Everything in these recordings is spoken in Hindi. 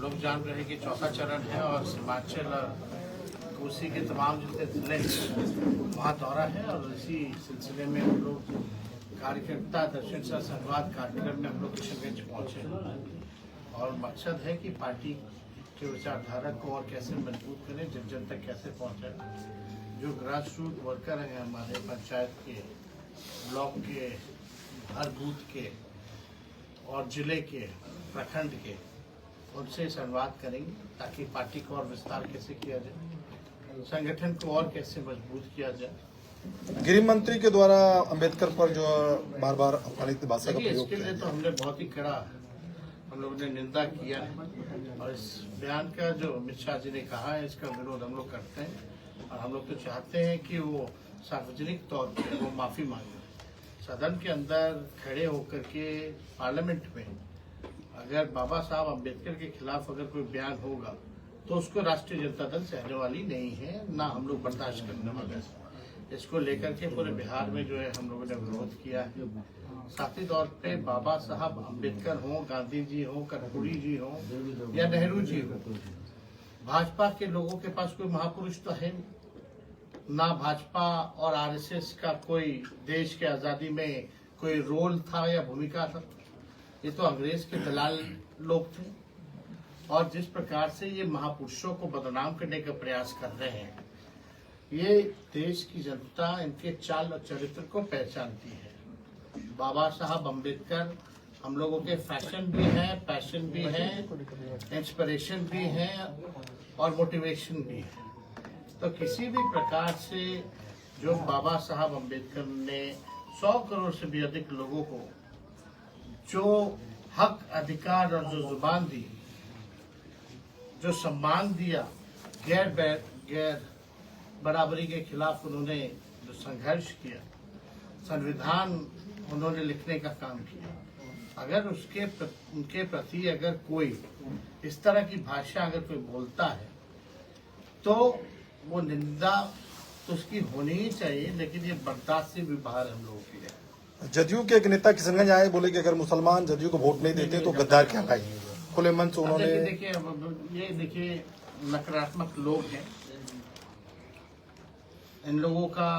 लोग जान रहे हैं कि चौथा चरण है और सीमांचल और कोसी के तमाम जितने जिले वहाँ दौरा है और इसी सिलसिले में हम लोग कार्यकर्ता दर्शन सह संवाद कार्यक्रम में हम लोग किशनगंज पहुँचे और मकसद है कि पार्टी के विचारधारा को और कैसे मजबूत करें, जन जन तक कैसे पहुँचाएं। जो ग्रास रूट वर्कर हैं हमारे पंचायत के, ब्लॉक के, हर बूथ के और जिले के, प्रखंड के, उनसे संवाद करेंगे ताकि पार्टी को और विस्तार कैसे किया जाए, संगठन को और कैसे मजबूत किया जाए। गृह मंत्री के द्वारा अंबेडकर पर जो बार बार अपमानित भाषा का प्रयोग इसके लिए तो हमने बहुत ही कड़ा हम लोगों ने निंदा किया है और इस बयान का जो अमित शाह जी ने कहा है इसका विरोध हम लोग करते हैं और हम लोग तो चाहते हैं कि वो सार्वजनिक तौर पर वो माफी मांगे, सदन के अंदर खड़े होकर के पार्लियामेंट में अगर बाबा साहब अम्बेडकर के खिलाफ अगर कोई बयान होगा तो उसको राष्ट्रीय जनता दल सहने वाली नहीं है, ना हम लोग बर्दाश्त करने वाले हैं। इसको लेकर के पूरे बिहार में जो है हम लोगों ने विरोध किया है। साथी तौर पे बाबा साहब अम्बेडकर हो, गांधी जी हो, कर्पूरी जी हो या नेहरू जी हो, भाजपा के लोगों के पास कोई महापुरुष तो है नहीं, ना भाजपा और आरएसएस का कोई देश के आजादी में कोई रोल था या भूमिका था। ये तो अंग्रेज के दलाल लोग थे और जिस प्रकार से ये महापुरुषों को बदनाम करने का प्रयास कर रहे हैं, ये देश की जनता इनके चाल और चरित्र को पहचानती है। बाबा साहब अम्बेडकर हम लोगों के फैशन भी है, पैशन भी है, इंस्पिरेशन भी है और मोटिवेशन भी है। तो किसी भी प्रकार से जो बाबा साहब अम्बेडकर ने 100 करोड़ से भी अधिक लोगों को जो हक, अधिकार और जो जुबान दी, जो सम्मान दिया, गैर बराबरी के खिलाफ उन्होंने जो संघर्ष किया, संविधान उन्होंने लिखने का काम किया, अगर उनके प्रति अगर कोई इस तरह की भाषा अगर कोई बोलता है तो वो निंदा तो उसकी होनी ही चाहिए, लेकिन ये बर्दाश्त से भी बाहर हम लोगों की है। जदयू के एक नेता किशनगंज आए, बोले कि अगर मुसलमान जदयू को वोट नहीं देते तो गद्दार क्या पाएंगे। खुले मन से उन्होंने देखिए नकारात्मक लोग हैं, इन लोगों का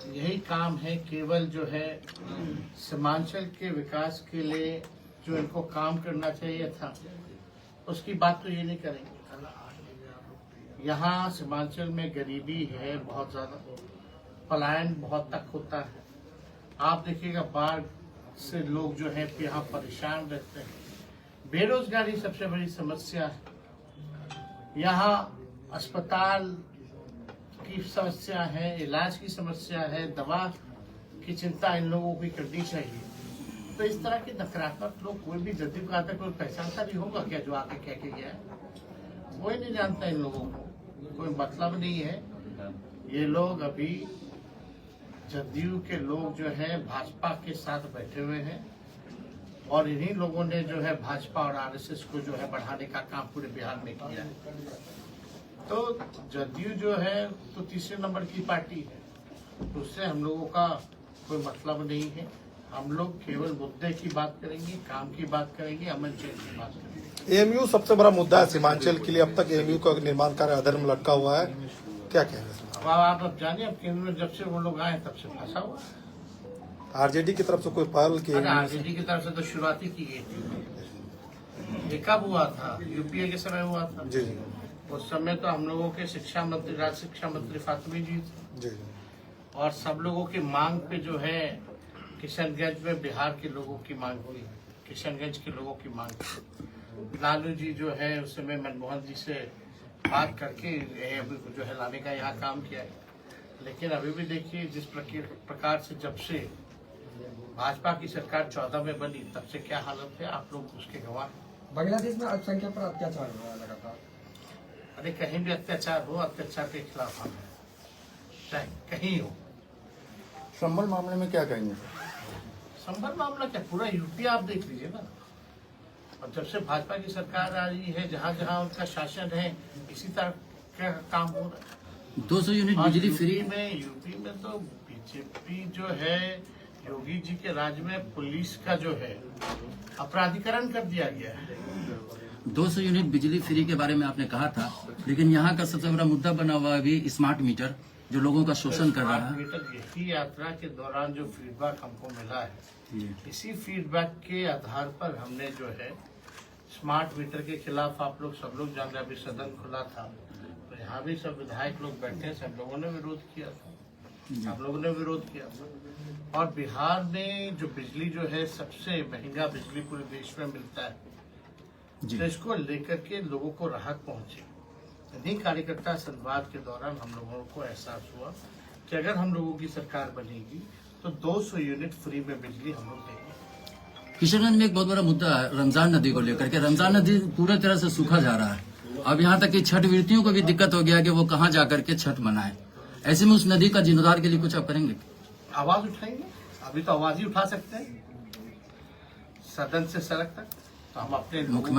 यही काम है केवल जो है सीमांचल के विकास के लिए जो इनको काम करना चाहिए था उसकी बात तो ये नहीं करेंगे। यहाँ सीमांचल में गरीबी है बहुत ज्यादा, पलायन बहुत तक होता है। आप देखिएगा बाढ़ से लोग जो है यहाँ परेशान रहते हैं, बेरोजगारी सबसे बड़ी समस्या है, यहाँ अस्पताल की समस्या है, इलाज की समस्या है, दवा की चिंता इन लोगों को करनी चाहिए। तो इस तरह के नकारात्मक लोग कोई भी जदयू का आता कोई पहचानता भी होगा क्या जो आके कह के गया है? कोई नहीं जानता, इन लोगों को कोई मतलब नहीं है। ये लोग अभी जदयू के लोग जो है भाजपा के साथ बैठे हुए हैं और इन्हीं लोगों ने जो है भाजपा और आरएसएस को जो है बढ़ाने का काम पूरे बिहार में किया है। तो जदयू जो है तो तीसरे नंबर की पार्टी है, तो उससे हम लोगों का कोई मतलब नहीं है। हम लोग केवल मुद्दे की बात करेंगे, काम की बात करेंगे, अमन चैन की बात करेंगे। एएमयू सबसे बड़ा मुद्दा है सीमांचल के लिए। अब तक एएमयू का निर्माण कार्य अधर में लटका हुआ है, क्या कहेंगे? अब जानिए, अब केंद्र में जब से वो लोग आए तब से फंसा हुआ। आरजेडी की तरफ से कोई पहल की? आरजेडी की तरफ से तो शुरुआती की गई थी। ये कब हुआ था? यूपीए के समय हुआ था। जी जी। उस समय तो हम लोगों के शिक्षा मंत्री, राज्य शिक्षा मंत्री फातिमी जी जी और सब लोगों की मांग पे जो है किशनगंज में बिहार के लोगों की मांग थी, किशनगंज के लोगों की मांग थी। लालू जी जो है उस समय मनमोहन जी से बात करके अभी जो है लाने का यहाँ काम किया है। लेकिन अभी भी देखिए जिस प्रकार से जब से भाजपा की सरकार 14 में बनी तब से क्या हालत है, आप लोग उसके गवाह। बांग्लादेश में अल्पसंख्यक पर अत्याचार हो रहा है लगातार। अरे कहीं भी अत्याचार हो, अत्याचार के खिलाफ हम हैं, चाहे कहीं हो। संभल मामले में क्या कहेंगे? संभल मामला क्या, पूरा यूपी आप देख लीजिए ना। और जब से भाजपा की सरकार आ रही है, जहाँ जहाँ उनका शासन है इसी तरह का काम हो रहा है। 200 यूनिट बिजली फ्री। यूपी में तो बीजेपी जो है योगी जी के राज में पुलिस का जो है अपराधीकरण कर दिया गया है। 200 यूनिट बिजली फ्री के बारे में आपने कहा था, लेकिन यहाँ का सबसे बड़ा मुद्दा बना हुआ है अभी स्मार्ट मीटर, जो लोगों का शोषण कर रहा है। मीटर यही यात्रा के दौरान जो फीडबैक हमको मिला है, जी। इसी फीडबैक के आधार पर हमने जो है स्मार्ट मीटर के खिलाफ, आप लोग सब लोग जान रहे, अभी सदन खुला था तो यहाँ भी सब विधायक लोग बैठे, सब लोगों ने विरोध किया था, आप लोगों ने विरोध किया था। और बिहार में जो बिजली जो है सबसे महंगा बिजली पूरे देश में मिलता है, तो इसको लेकर के लोगों को राहत पहुंची। इन्हीं कार्यकर्ता संवाद के दौरान हम लोगों को एहसास हुआ कि अगर हम लोगों की सरकार बनेगी तो 200 यूनिट फ्री में बिजली हम लोग देंगे। किशनगंज में एक बहुत बड़ा मुद्दा है रमजान नदी को लेकर के। रमजान नदी पूरी तरह से सूखा जा रहा है। अब यहाँ तक कि छठ व्रतियों को भी दिक्कत हो गया कि वो कहाँ जाकर के छठ मनाए। ऐसे में उस नदी का जीर्णोद्धार के लिए कुछ आप करेंगे? आवाज उठाएंगे, अभी तो आवाज ही उठा सकते हैं सदन से सड़क तक, तो हम अपने मुख्यमंत्री